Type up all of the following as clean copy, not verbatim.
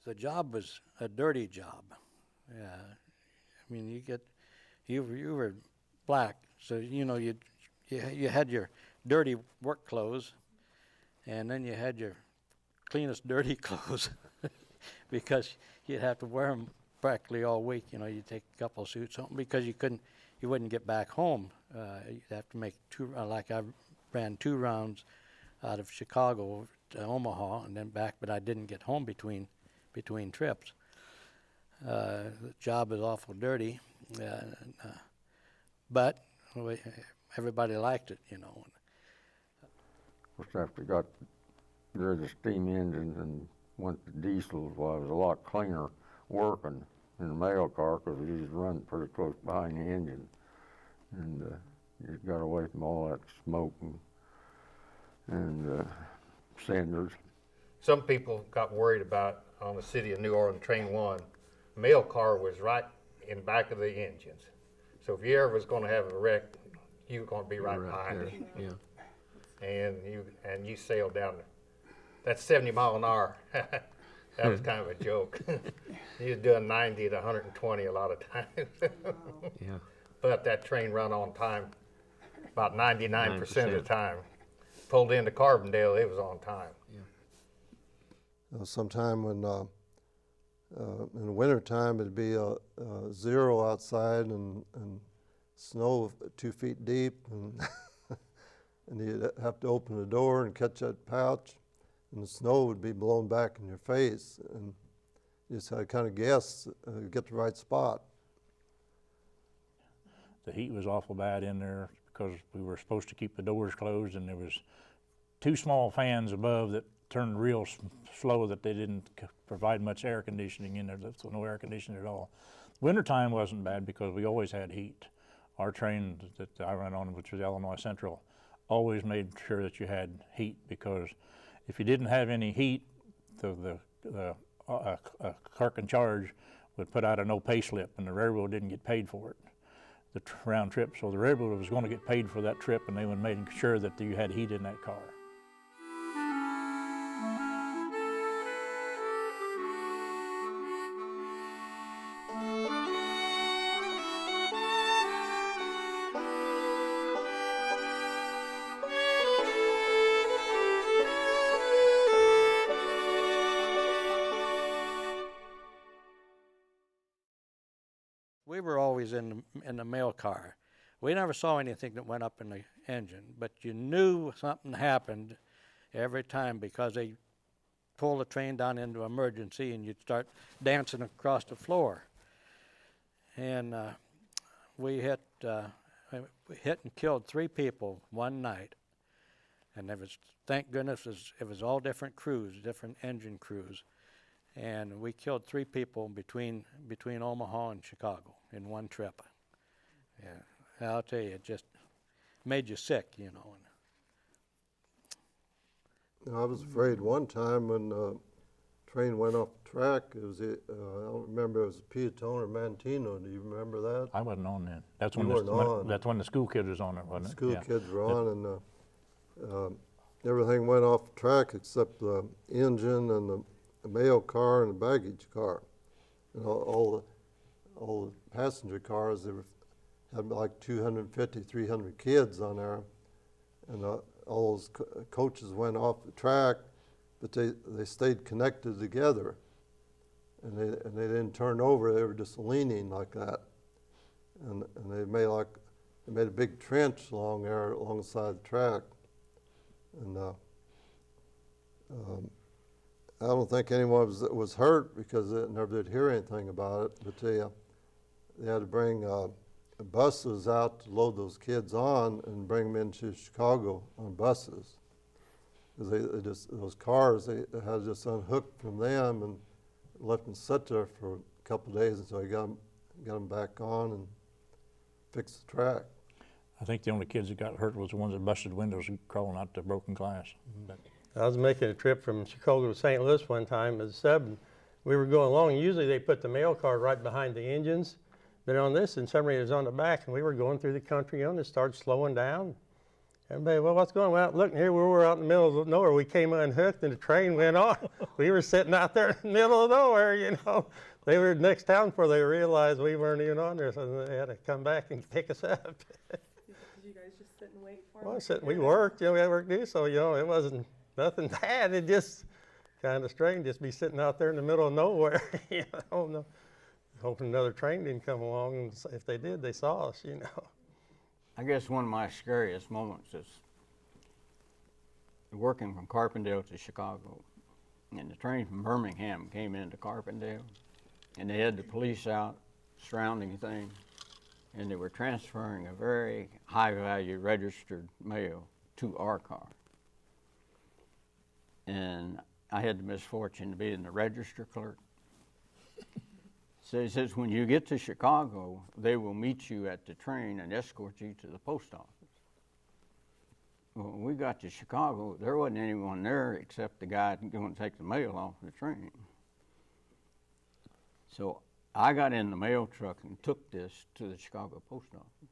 the job was a dirty job. I mean, you were black, so you had your dirty work clothes, and then you had your cleanest dirty clothes because you'd have to wear them practically all week. You'd take a couple of suits home because you wouldn't get back home. You'd have to make like I ran 2 rounds out of Chicago to Omaha and then back, but I didn't get home between trips. The job is awful dirty, but everybody liked it, Of course, after got rid of the steam engines and went to diesels, well, it was a lot cleaner working in the mail car because you just run pretty close behind the engine, and you got away from all that smoke and cinders. Some people got worried about on the city of New Orleans Train 1, mail car was right in back of the engines. So if you ever was going to have a wreck, you were going to be right behind it. Yeah. And you sailed down there. That's 70 miles an hour. That was kind of a joke. You was doing 90 to 120 a lot of times. Yeah. But that train run on time about 99% of the time. Pulled into Carbondale, it was on time. Sometime when in the wintertime it'd be 0 outside and snow 2 feet deep, and and you'd have to open the door and catch that pouch, and the snow would be blown back in your face, and you just had to kind of guess, get the right spot. The heat was awful bad in there because we were supposed to keep the doors closed, and there was 2 small fans above that turned real slow, that they didn't provide much air conditioning in there, so no air conditioning at all. Wintertime wasn't bad because we always had heat. Our train that I ran on, which was Illinois Central, always made sure that you had heat, because if you didn't have any heat, the clerk in charge would put out a no pay slip, and the railroad didn't get paid for it, the round trip. So the railroad was going to get paid for that trip, and they would make sure that you had heat in that car. We were always in the mail car. We never saw anything that went up in the engine, but you knew something happened every time because they pulled the train down into emergency and you'd start dancing across the floor. And we hit and killed 3 people one night. And there was, thank goodness, it was all different crews, different engine crews. And we killed 3 people between Omaha and Chicago in one trip. Yeah, I'll tell you, it just made you sick, I was afraid one time when the train went off the track. It was I don't remember, it was Piatone or Mantino. Do you remember that? I wasn't on then. That's You when weren't on. that's when the school kid was on it, wasn't it? School Yeah. kids were on, and everything went off the track except the engine and the mail car and the baggage car. And all the passenger cars, had like 250, 300 kids on there, and all those coaches went off the track, but they stayed connected together, and they didn't turn over. They were just leaning like that, and they made a big trench along there alongside the track, and I don't think anyone was hurt because they never did hear anything about it, but they had to bring buses out to load those kids on and bring them into Chicago on buses. Because those cars, they had just unhooked from them and left them sit there for a couple of days until they got them back on and fixed the track. I think the only kids that got hurt was the ones that busted windows and crawling out to broken glass. But I was making a trip from Chicago to St. Louis one time as a sub, and we were going along. Usually they put the mail car right behind the engines, but on this, and somebody was on the back, and we were going through the country on it, started slowing down. Everybody, well, what's going on? Well, look, here we were out in the middle of nowhere. We came unhooked and the train went on. We were sitting out there in the middle of nowhere, you know. They were next town before they realized we weren't even on there, so they had to come back and pick us up. Did you guys just sit and wait for Well, them? we worked, you know, we had work to do, so, you know, it wasn't nothing bad. It just kind of strange just be sitting out there in the middle of nowhere, you know, no, hoping another train didn't come along, and if they did, they saw us, you know. I guess one of my scariest moments is working from Carbondale to Chicago. And the train from Birmingham came into Carbondale, and they had the police out surrounding things, and they were transferring a very high-value registered mail to our car. And I had the misfortune to be in the register clerk. So he says, when you get to Chicago, they will meet you at the train and escort you to the post office. Well, when we got to Chicago, there wasn't anyone there except the guy going to take the mail off the train. So I got in the mail truck and took this to the Chicago post office.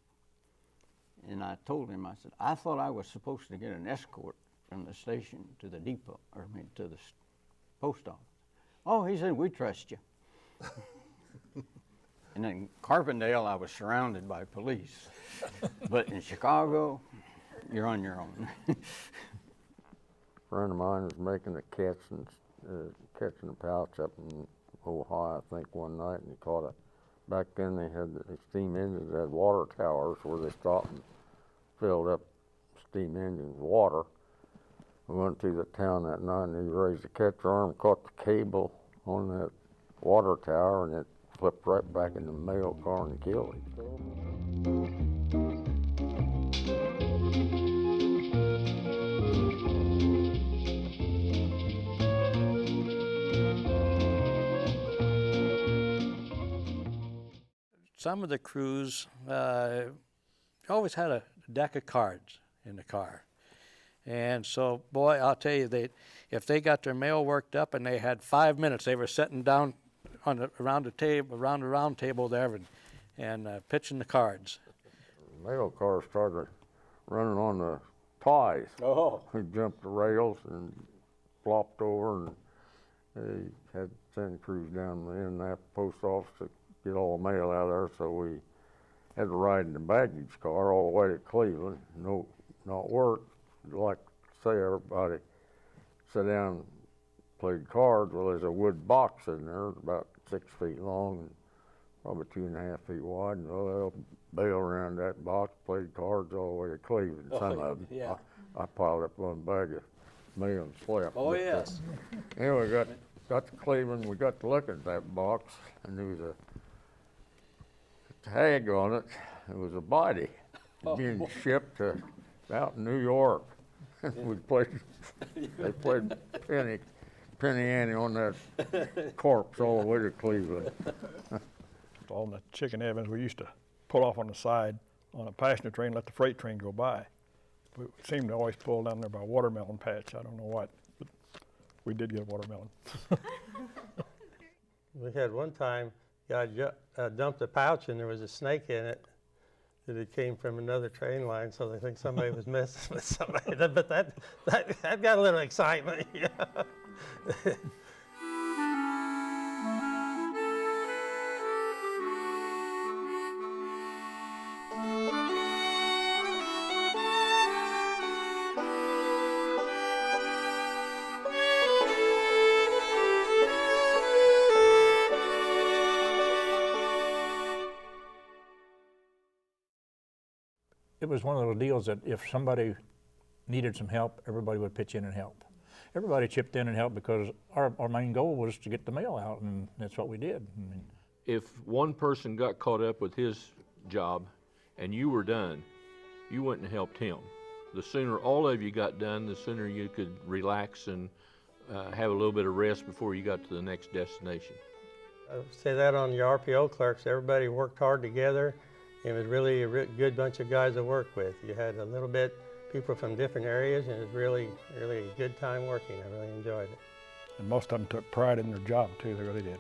And I told him, I said, I thought I was supposed to get an escort from the station to the depot, to the post office. Oh, he said, we trust you. And in Carbondale, I was surrounded by police. But in Chicago, you're on your own. A friend of mine was making a catch and catching a pouch up in Ohio, I think, one night, and he caught a. Back then, they had the steam engines that had water towers where they stopped and filled up steam engines with water. We went to the town that night, and he raised the catch arm, caught the cable on that water tower, and it flipped right back in the mail car and killed him. Some of the crews always had a deck of cards in the car. And so, boy, I'll tell you, if they got their mail worked up and they had 5 minutes, they were sitting down around the round table there and pitching the cards. The mail car started running on the ties. Oh. We jumped the rails and flopped over, and they had to send crews down in that post office to get all the mail out of there, so we had to ride in the baggage car all the way to Cleveland. No, not work. Like say, everybody sat down and played cards. Well, there's a wood box in there about 6 feet long and probably 2.5 feet wide, and they'll bail around that box, played cards all the way to Cleveland. Some of them. Yeah. I piled up one bag of mail and slept. Oh, yes. Anyway, got to Cleveland. We got to look at that box, and there was a tag on it. It was a body being shipped to out in New York. We played. They played penny ante on that corpse all the way to Cleveland. On the Chicken Evans, we used to pull off on the side on a passenger train, let the freight train go by. We seemed to always pull down there by Watermelon Patch. I don't know what, but we did get a watermelon. We had one time, guy dumped a pouch and there was a snake in it. That it came from another train line, so they think somebody was messing with somebody. But that got a little excitement. Yeah. It was one of those deals that if somebody needed some help, everybody would pitch in and help. Everybody chipped in and helped because our main goal was to get the mail out, and that's what we did. I mean, if one person got caught up with his job and you were done, you went and helped him. The sooner all of you got done, the sooner you could relax and have a little bit of rest before you got to the next destination. I would say that on the RPO clerks, everybody worked hard together. It was really a good bunch of guys to work with. You had a little bit people from different areas, and it was really a good time working. I really enjoyed it. And most of them took pride in their job too, they really did.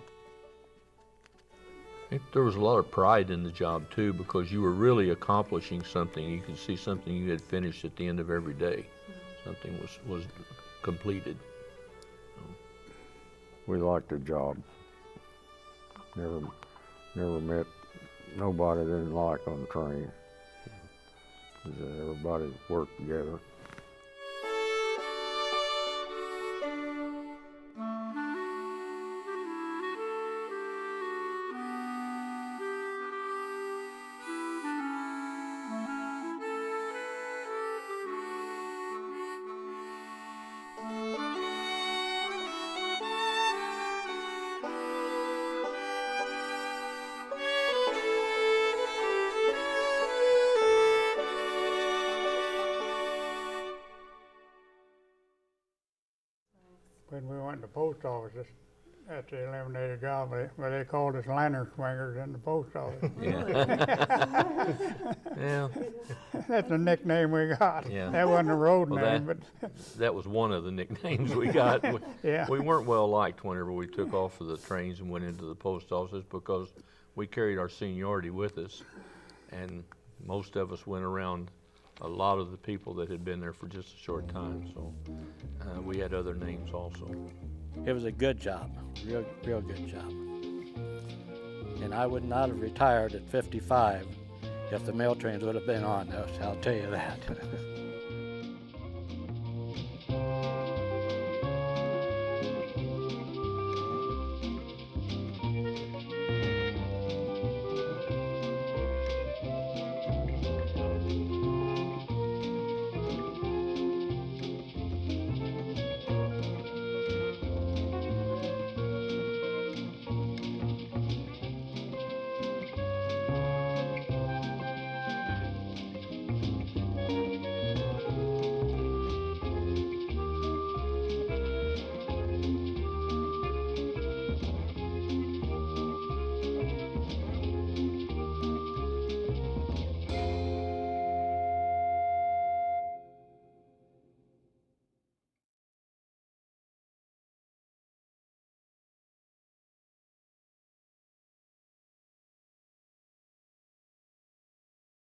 There was a lot of pride in the job too, because you were really accomplishing something. You could see something you had finished at the end of every day. Something was completed. We liked the job. Never met nobody that didn't like on the train. Everybody worked together. When we went to the post office, at the eliminated job, they called us lantern swingers in the post office. Yeah. That's the nickname we got. Yeah. That wasn't a road Well, name, but That was one of the nicknames we got. Yeah. We weren't well liked whenever we took off of the trains and went into the post office, because we carried our seniority with us, and most of us went around a lot of the people that had been there for just a short time, so we had other names also. It was a good job, real good job. And I would not have retired at 55 if the mail trains would have been on, I'll tell you that.